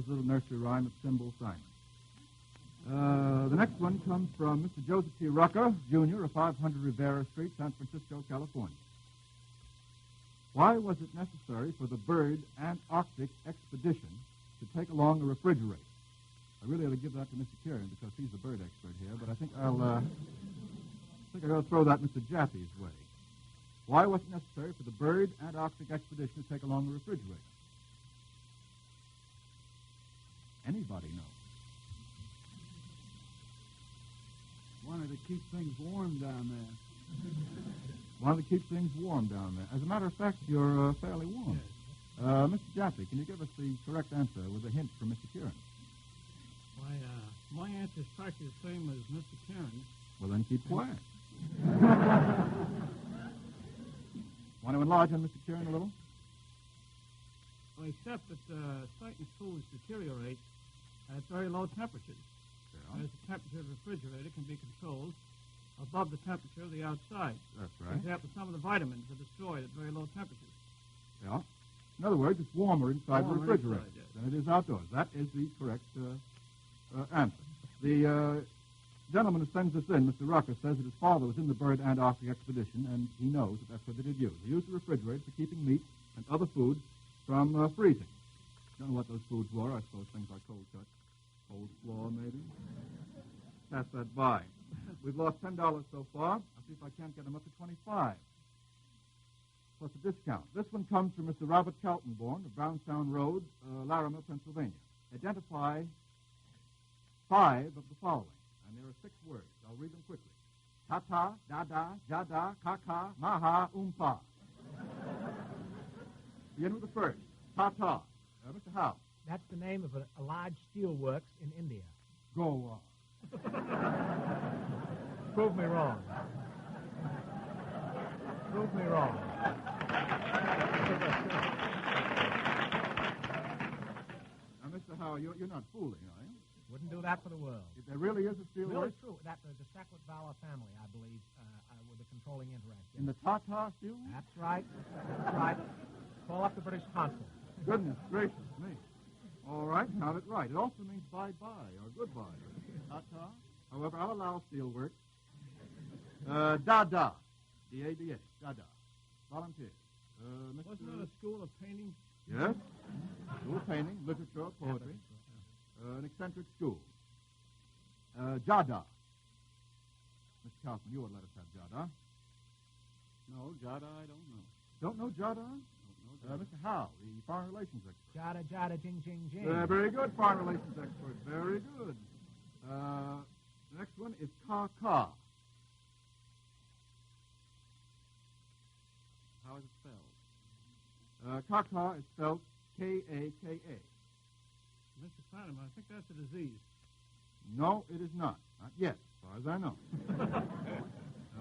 was a little nursery rhyme of Symbol Simon. The next one comes from Mr. Joseph T. Rucker, Jr., of 500 Rivera Street, San Francisco, California. Why was it necessary for the bird Antarctic expedition to take along a refrigerator? I really ought to give that to Mr. Kieran because he's the bird expert here, but I think I'll throw that Mr. Jaffe's way. Why was it necessary for the bird Antarctic expedition to take along a refrigerator? Anybody know? Wanted to keep things warm down there. Wanted to keep things warm down there. As a matter of fact, you're fairly warm. Yes. Mr. Jaffe, can you give us the correct answer with a hint from Mr. Kieran? Why, my answer is practically the same as Mr. Kieran's. Well, then keep quiet. Want to enlarge on Mr. Kieran a little? Well, except that certain foods deteriorate at very low temperatures. Yeah. Whereas the temperature of the refrigerator can be controlled above the temperature of the outside. That's right. For example, some of the vitamins are destroyed at very low temperatures. Yeah. In other words, it's warmer inside the refrigerator inside, yes, than it is outdoors. That is the correct answer. The gentleman who sends this in, Mr. Rucker, says that his father was in the bird Antarctic expedition, and he knows that that's what they did use. They used the refrigerator for keeping meat and other food from freezing. Don't know what those foods were. I suppose things like cold cuts, cold slaw, maybe. Pass that by. We've lost $10 so far. I'll see if I can't get them up to $25. Plus a discount. This one comes from Mr. Robert Kaltenborn of Brownstown Road, Larimer, Pennsylvania. Identify 5 of the following, and there are 6 words. I'll read them quickly. Tata, dada, jada, kaka, maha, umpa. Begin with the first. Tata. Mr. Howe. That's the name of a large steel works in India. Go on. Prove me wrong. Prove me wrong. Now, Mr. Howe, you're not fooling, are you? Wouldn't do that for the world. If there really is a steel Really works true. That the Sackwood-Bauer family, I believe, were the controlling interest. in the Tata steel works? That's right. That's right. Call up the British consul. Goodness gracious me. All right, count it right. It also means bye-bye or goodbye. Ta-ta. However, I'll allow steelwork. Dada. D-A-D-A. Dada. Volunteers. Wasn't that a school of painting? Yes. School of painting, literature, poetry. An eccentric school. Jada. Mr. Kaufman, you would let us have Jada. No, Jada, I don't know. Don't know Jada? Mr. Howe, the foreign relations expert. Jada, jada, jing, jing, jing. Very good, foreign relations expert. Very good. The next one is ka-ka. How is it spelled? Ka-ka is spelled K-A-K-A. Mr. Flannery, I think that's a disease. No, it is not. Not yet, as far as I know.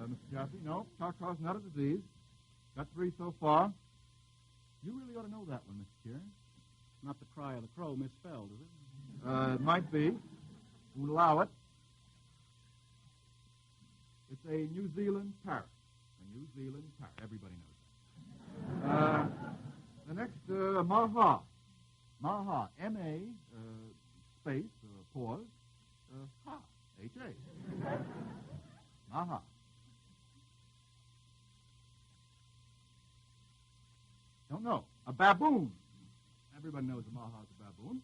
Mr. Jaffe, no, ka-ka is not a disease. Got 3 so far. You really ought to know that one, Mr. Kieran. Not the cry of the crow misspelled, is it? It might be. We'll allow it. It's a New Zealand parrot. A New Zealand parrot. Everybody knows that. The next, maha. Maha. M-A, space, pause, ha. H-A. Maha. Don't know. A baboon. Everybody knows a maha is a baboon.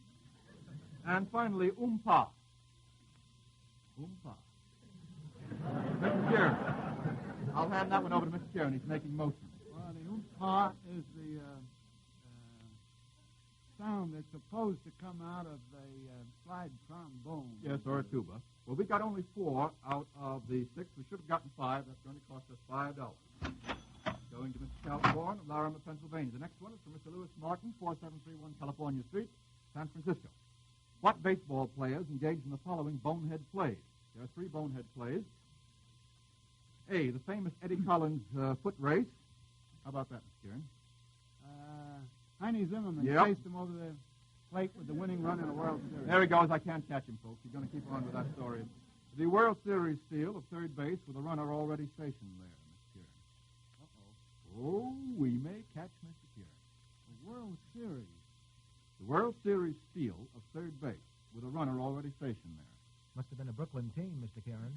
And finally, umpa. Umpa. Mr. Kieran. I'll hand that one over to Mr. Kieran. He's making motions. Well, the umpa is the sound that's supposed to come out of a slide trombone. Yes, or a tuba. Well, we got only 4 out of the 6. We should have gotten 5. That's going to cost us $5. Going to Mr. Calborn of Larimer, Pennsylvania. The next one is from Mr. Lewis Martin, 4731 California Street, San Francisco. What baseball players engaged in the following bonehead plays? There are 3 bonehead plays. A, the famous Eddie Collins foot race. How about that, Mr. Kieran? Heine Zimmerman Yep. chased him over the plate with the winning run in a World Series. There he goes. I can't catch him, folks. He's going to keep on with that story. The World Series steal of third base with a runner already stationed there, Mr. Kieran. Uh-oh. Oh, we may catch Mr. Kieran. The World Series. The World Series steal of third base with a runner already stationed there. Must have been a Brooklyn team, Mr. Kieran.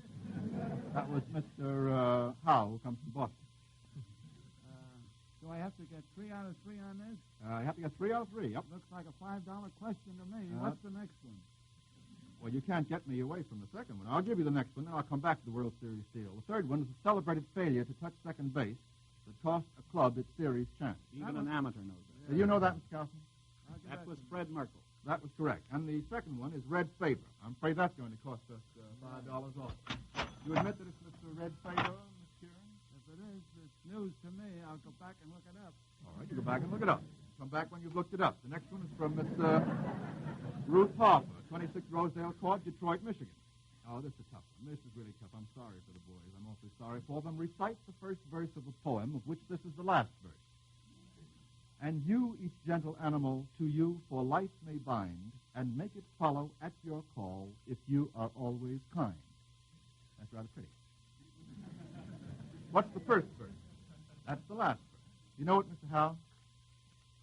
That was Mr. Howe, who comes from Boston. Do I have to get 3 out of 3 on this? You have to get 3 out of 3. Yep. Looks like a $5 question to me. What's the next one? Well, you can't get me away from the second one. I'll give you the next one, then I'll come back to the World Series steal. The third one is a celebrated failure to touch second base that cost a club its series chance. Even an amateur knows that. You know that, Mr. Kaufman? That was Fred Merkel. That was correct. And the second one is Red Faber. I'm afraid that's going to cost us $5 off. You admit that it's Mr. Red Faber, Miss Kieran? If it is, it's news to me. I'll go back and look it up. All right, you go back and look it up. Come back when you've looked it up. The next one is from Miss Ruth Harper, 26 Rosedale Court, Detroit, Michigan. Oh, this is tough. This is really tough. I'm sorry for the boys. I'm awfully sorry for them. Recite the first verse of a poem, of which this is the last verse. And you, each gentle animal, to you for life may bind, and make it follow at your call if you are always kind. That's rather pretty. What's the first verse? That's the last verse. You know it, Mr. Howe?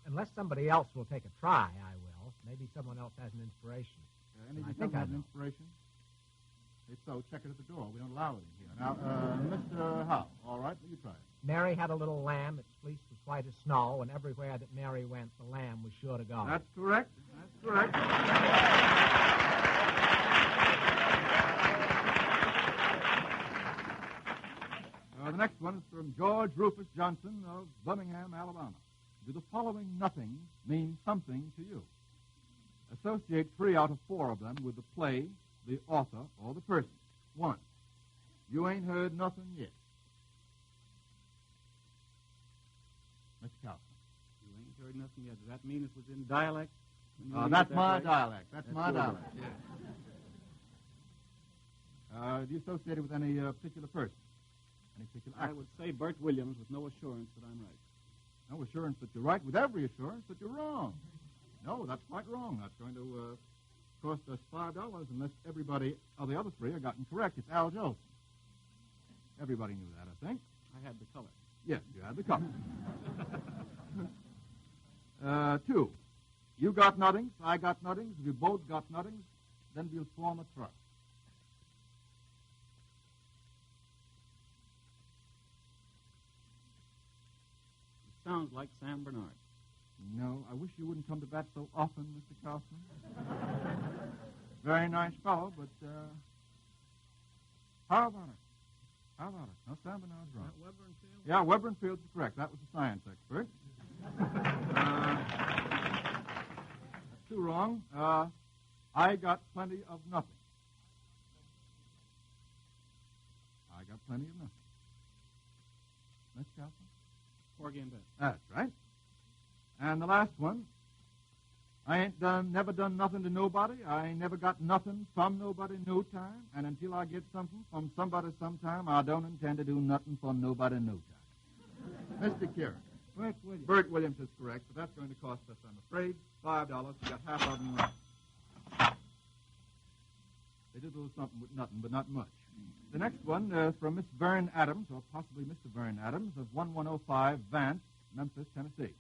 Unless somebody else will take a try, I will. Maybe someone else has an inspiration. Any of I you think have I an know. inspiration? If so, check it at the door. We don't allow it in here. Now, Mr. Howe, all right, will you try it? Mary had a little lamb. Its fleece was white as snow, and everywhere that Mary went, the lamb was sure to go. That's correct. That's correct. The next one is from George Rufus Johnson of Birmingham, Alabama. Do the following nothings mean something to you? Associate 3 out of 4 of them with the play, the author, or the person. 1. You ain't heard nothing yet. Mr. Kaufman. You ain't heard nothing yet. Does that mean it was in dialect? That's my dialect. That's my your dialect, yes. Do you associate it with any particular person? Any particular I actor? would say Bert Williams with no assurance that I'm right. No assurance that you're right, with every assurance that you're wrong. No, that's quite wrong. That's going to cost us $5 unless everybody of the other 3 are gotten correct. It's Al Jolson. Everybody knew that, I think. I had the color. Yes, you had the cover. 2. You got nothings, I got nothings. If we both got nothings, then we'll form a trust. It sounds like Sam Bernard. No, I wish you wouldn't come to bat so often, Mr. Kaufman. Very nice fellow, but how about it? How about it? No, Sam Bernard's wrong. Weber and Field? Yeah, Weber and Fields is correct. That was the science expert. That's 2 wrong. I got plenty of nothing. I got plenty of nothing. Mr. Kaufman? Porgy and Bess. That's right. And the last one, I ain't never done nothing to nobody. I ain't never got nothing from nobody no time. And until I get something from somebody sometime, I don't intend to do nothing for nobody no time. Mr. Kieran. Bert Williams. Bert Williams is correct, but that's going to cost us, I'm afraid, $5. We got half of them right. They did a little something with nothing, but not much. The next one is from Miss Vern Adams, or possibly Mr. Vern Adams, of 1105 Vance, Memphis, Tennessee.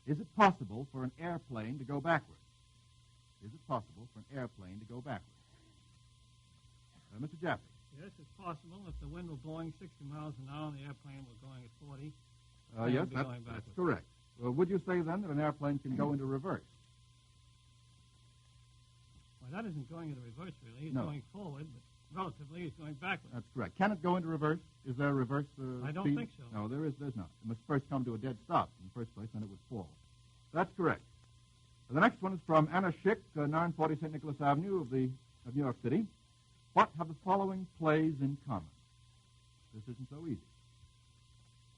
Is it possible for an airplane to go backwards? Is it possible for an airplane to go backwards? Mr. Jaffe. Yes, it's possible. If the wind were blowing 60 miles an hour and the airplane were going at 40, Yes, be that's going backwards. correct. Would you say, then, that an airplane can go into reverse? Well, that isn't going into reverse, really. He's No. going forward, but relatively he's going backwards. That's correct. Can it go into reverse? Is there a reverse I don't speed? think so. No, there's not. It must first come to a dead stop in the first place, then it would fall. That's correct. The next one is from Anna Schick, 940 St. Nicholas Avenue of New York City. What have the following plays in common? This isn't so easy.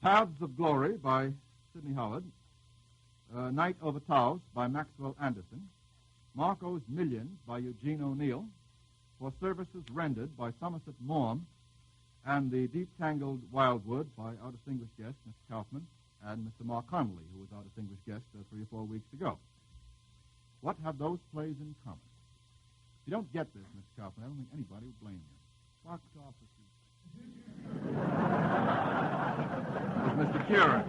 Paths of Glory by Sidney Howard. Night Over Taos by Maxwell Anderson. Marco's Millions by Eugene O'Neill. For Services Rendered by Somerset Maugham. And The Deep Tangled Wildwood by our distinguished guest, Mr. Kaufman, and Mr. Mark Connolly, who was our distinguished guest 3 or 4 weeks ago. What have those plays in common? If you don't get this, Mr. Kaufman, I don't think anybody would blame you. Box offices. Mr. Kieran.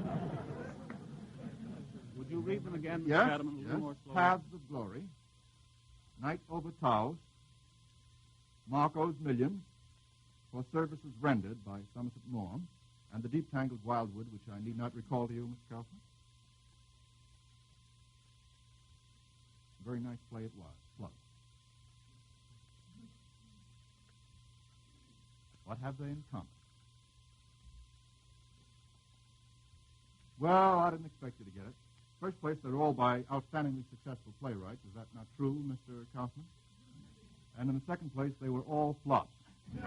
Would you read them again, Mr. Yes, Cattleman, a little more slowly. Paths of Glory, Night Over Taos, Marco's Millions, for services rendered by Somerset Maugham, and The Deep Tangled Wildwood, which I need not recall to you, Mr. Kaufman. Very nice play it was. Plus. What have they in common? Well, I didn't expect you to get it. First place, they're all by outstandingly successful playwrights. Is that not true, Mr. Kaufman? And in the second place, they were all flops. All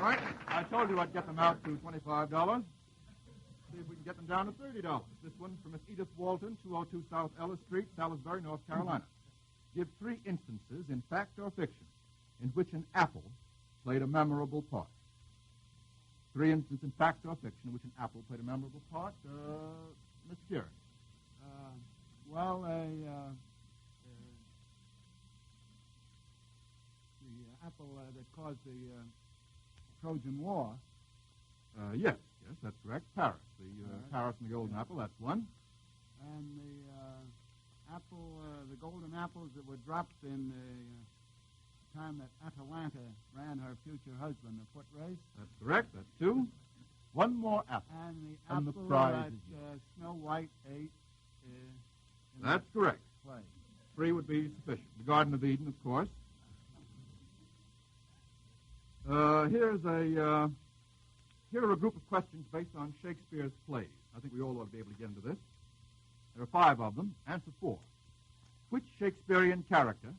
right. I told you I'd get them out to $25. See if we can get them down to $30. This one from Miss Edith Walton, 202 South Ellis Street, Salisbury, North Carolina. Give 3 instances, in fact or fiction, in which an apple played a memorable part. 3 instances, in fact or fiction, in which an apple played a memorable part. Mr. Kieran. Well, the apple that caused the Trojan War. Yes, that's correct. Paris. Paris and the Golden Apple, that's one. And the apple, the golden apples that were dropped in the time that Atalanta ran her future husband a foot race. That's correct. That's 2. One more apple. And the And the apple prize that is Snow White ate. That's correct. Play. 3 would be sufficient. The Garden of Eden, of course. Here are a group of questions based on Shakespeare's plays. I think we all ought to be able to get into this. There are 5 of them. Answer 4. Which Shakespearean character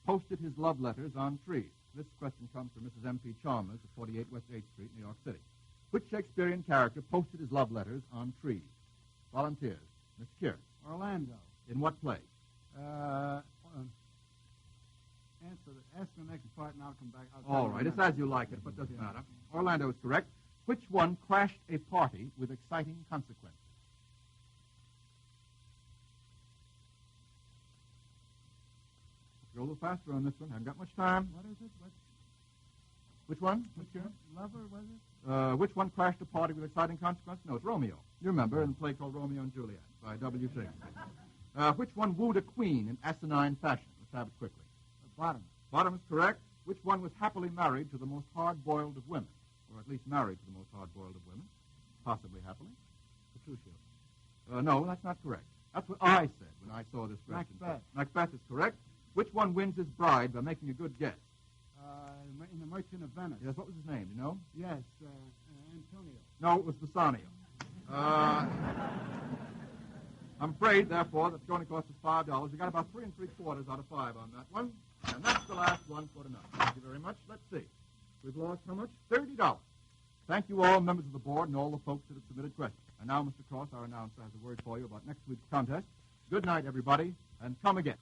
posted his love letters on trees? This question comes from Mrs. M.P. Chalmers at 48 West 8th Street, New York City. Which Shakespearean character posted his love letters on trees? Volunteers. Mr. Kieran. Orlando. In what play? Ask the next part, and I'll come back. All right, it's as you like it, but it doesn't matter. Orlando is correct. Which one crashed a party with exciting consequences? Go a little faster on this one. I haven't got much time. What is it? Which one? Lover, was it? Which one crashed a party with exciting consequences? No, it's Romeo. You remember in the play called Romeo and Juliet by W. Shakespeare. Which one wooed a queen in asinine fashion? Let's have it quickly. Bottom. Bottom is correct. Which one was happily married to the most hard-boiled of women? Or at least married to the most hard-boiled of women? Possibly happily. Petruchio. No, that's not correct. That's what I said when I saw this question. Macbeth. Macbeth is correct. Which one wins his bride by making a good guess? In The Merchant of Venice. Yes, what was his name, do you know? Yes, Antonio. No, it was Bassanio. I'm afraid, therefore, that's going to cost us $5. We got about 3 3/4 out of 5 on that one. And that's the last one for tonight. Thank you very much. Let's see. We've lost how much? $30. Thank you all, members of the board, and all the folks that have submitted questions. And now Mr. Cross, our announcer, has a word for you about next week's contest. Good night, everybody, and come again.